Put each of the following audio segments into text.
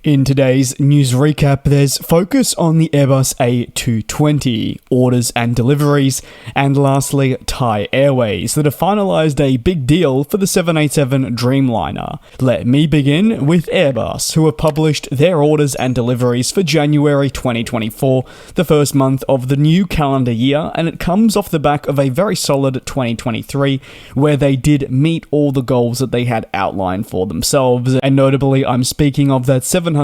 In today's news recap, there's focus on the Airbus A220, orders and deliveries, and lastly, Thai Airways that have finalised a big deal for the 787 Dreamliner. Let me begin with Airbus, who have published their orders and deliveries for January 2024, the first month of the new calendar year, and it comes off the back of a very solid 2023, where they did meet all the goals that they had outlined for themselves, and notably, I'm speaking of that 720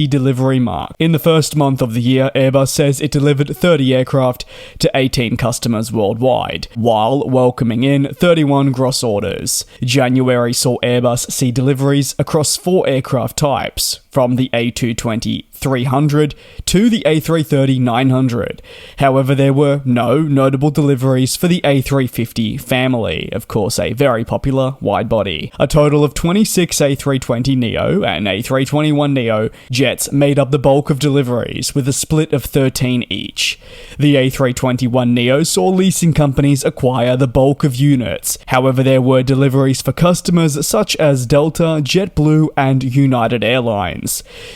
delivery mark. In the first month of the year, Airbus says it delivered 30 aircraft to 18 customers worldwide, while welcoming in 31 gross orders. January saw Airbus see deliveries across 4 aircraft types, from the A220-300 to the A330-900. However, there were no notable deliveries for the A350 family, of course a very popular wide-body. A total of 26 A320neo and A321neo jets made up the bulk of deliveries, with a split of 13 each. The A321neo saw leasing companies acquire the bulk of units. However, there were deliveries for customers such as Delta, JetBlue, and United Airlines.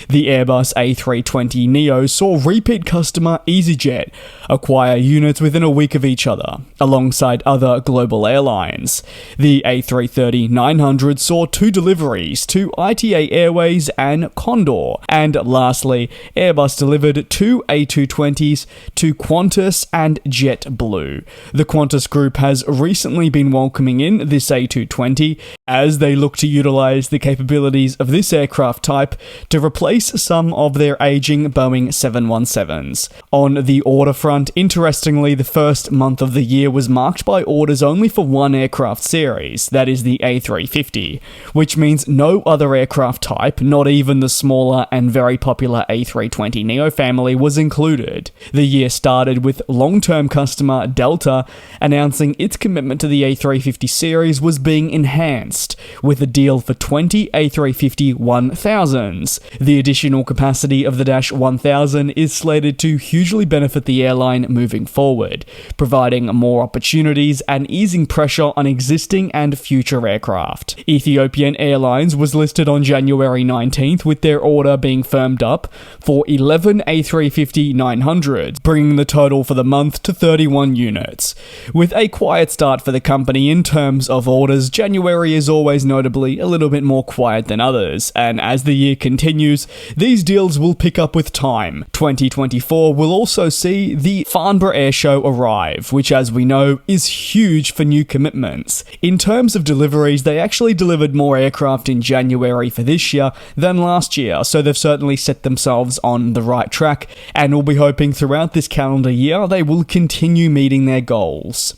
The Airbus A320neo saw repeat customer EasyJet acquire units within a week of each other, alongside other global airlines. The A330-900 saw 2 deliveries to ITA Airways and Condor, and lastly, Airbus delivered 2 A220s to Qantas and JetBlue. The Qantas Group has recently been welcoming in this A220 as they look to utilize the capabilities of this aircraft type to replace some of their aging Boeing 717s. On the order front, interestingly, the first month of the year was marked by orders only for one aircraft series, that is the A350, which means no other aircraft type, not even the smaller and very popular A320neo family, was included. The year started with long-term customer Delta announcing its commitment to the A350 series was being enhanced, with a deal for 20 A350-1000s. The additional capacity of the Dash 1000 is slated to hugely benefit the airline moving forward, providing more opportunities and easing pressure on existing and future aircraft. Ethiopian Airlines was listed on January 19th, with their order being firmed up for 11 A350-900s, bringing the total for the month to 31 units. With a quiet start for the company in terms of orders, January is always notably a little bit more quiet than others, and as the year continues, these deals will pick up with time. 2024 will also see the Farnborough Air Show arrive, which as we know is huge for new commitments. In terms of deliveries, they actually delivered more aircraft in January for this year than last year, so they've certainly set themselves on the right track, and we'll be hoping throughout this calendar year they will continue meeting their goals.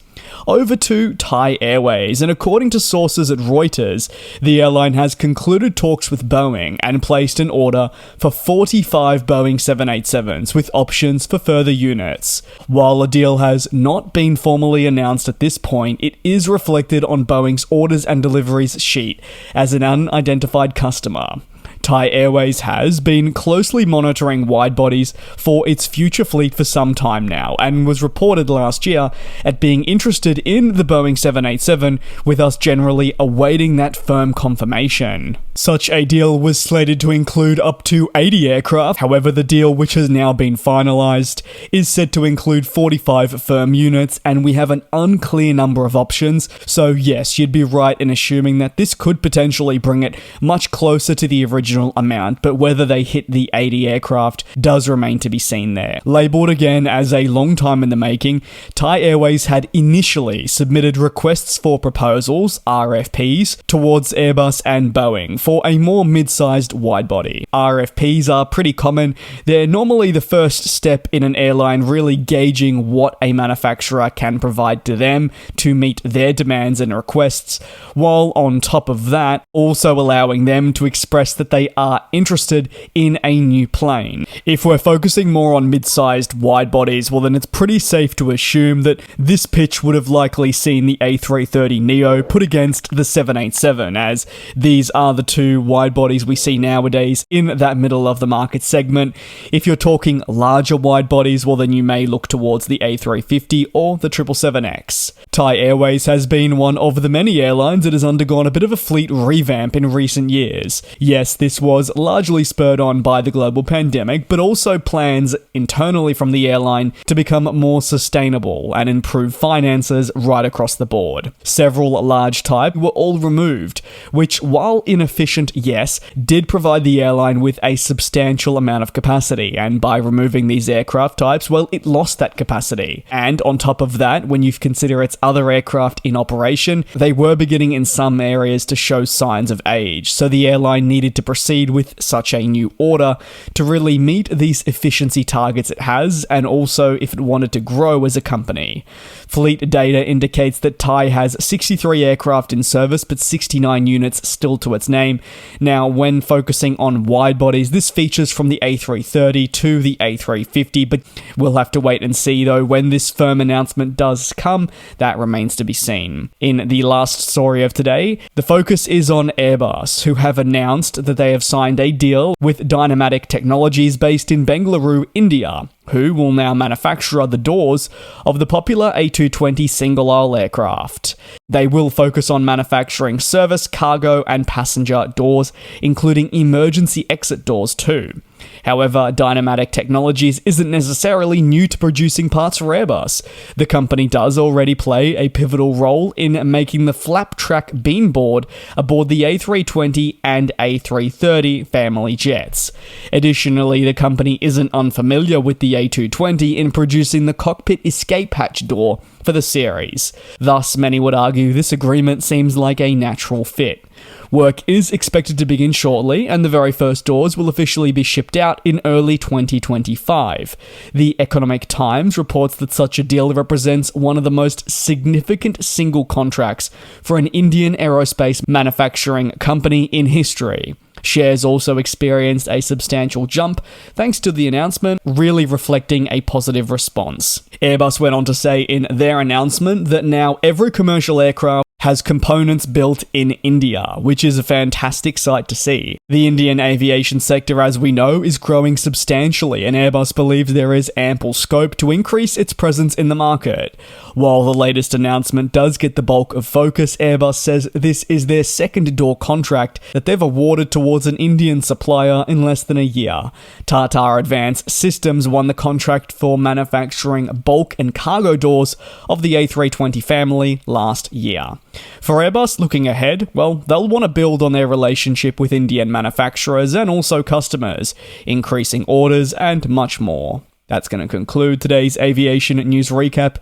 Over to Thai Airways, and according to sources at Reuters, the airline has concluded talks with Boeing and placed an order for 45 Boeing 787s with options for further units. While a deal has not been formally announced at this point, it is reflected on Boeing's orders and deliveries sheet as an unidentified customer. Thai Airways has been closely monitoring wide-bodies for its future fleet for some time now, and was reported last year at being interested in the Boeing 787, with us generally awaiting that firm confirmation. Such a deal was slated to include up to 80 aircraft, however the deal, which has now been finalised, is said to include 45 firm units, and we have an unclear number of options, so yes, you'd be right in assuming that this could potentially bring it much closer to the original amount, but whether they hit the 80 aircraft does remain to be seen there. Labelled again as a long time in the making, Thai Airways had initially submitted requests for proposals, RFPs, towards Airbus and Boeing for a more mid-sized widebody. RFPs are pretty common. They're normally the first step in an airline really gauging what a manufacturer can provide to them to meet their demands and requests, while on top of that, also allowing them to express that they are interested in a new plane. If we're focusing more on mid-sized wide bodies, well then it's pretty safe to assume that this pitch would have likely seen the A330neo put against the 787, as these are the two wide bodies we see nowadays in that middle of the market segment. If you're talking larger wide bodies, well then you may look towards the A350 or the 777X. Thai Airways has been one of the many airlines that has undergone a bit of a fleet revamp in recent years. Yes, this this was largely spurred on by the global pandemic, but also plans internally from the airline to become more sustainable and improve finances right across the board. Several large type were all removed, which, while inefficient, yes, did provide the airline with a substantial amount of capacity, and by removing these aircraft types, well, it lost that capacity. And on top of that, when you consider its other aircraft in operation, they were beginning in some areas to show signs of age, so the airline needed to proceed with such a new order to really meet these efficiency targets it has, and also if it wanted to grow as a company. Fleet data indicates that Thai has 63 aircraft in service, but 69 units still to its name. Now, when focusing on wide bodies, this features from the A330 to the A350, but we'll have to wait and see though when this firm announcement does come. That remains to be seen. In the last story of today, the focus is on Airbus, who have announced that they have signed a deal with Dynamatic Technologies based in Bengaluru, India, who will now manufacture the doors of the popular A220 single-aisle aircraft. They will focus on manufacturing service, cargo, and passenger doors, including emergency exit doors too. However, Dynamatic Technologies isn't necessarily new to producing parts for Airbus. The company does already play a pivotal role in making the flap-track bean board aboard the A320 and A330 family jets. Additionally, the company isn't unfamiliar with the A220 in producing the cockpit escape hatch door for the series. Thus, many would argue this agreement seems like a natural fit. Work is expected to begin shortly, and the very first doors will officially be shipped out in early 2025. The Economic Times reports that such a deal represents one of the most significant single contracts for an Indian aerospace manufacturing company in history. Shares also experienced a substantial jump thanks to the announcement, really reflecting a positive response. Airbus went on to say in their announcement that now every commercial aircraft has components built in India, which is a fantastic sight to see. The Indian aviation sector, as we know, is growing substantially, and Airbus believes there is ample scope to increase its presence in the market. While the latest announcement does get the bulk of focus, Airbus says this is their second door contract that they've awarded towards an Indian supplier in less than a year. Tata Advanced Systems won the contract for manufacturing bulk and cargo doors of the A320 family last year. For Airbus, looking ahead, well, they'll want to build on their relationship with Indian manufacturers and also customers, increasing orders and much more. That's going to conclude today's aviation news recap.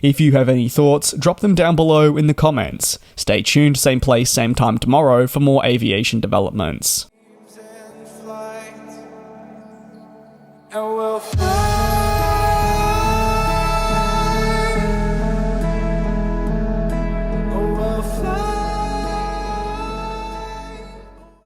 If you have any thoughts, drop them down below in the comments. Stay tuned, same place, same time tomorrow for more aviation developments. And we'll fly.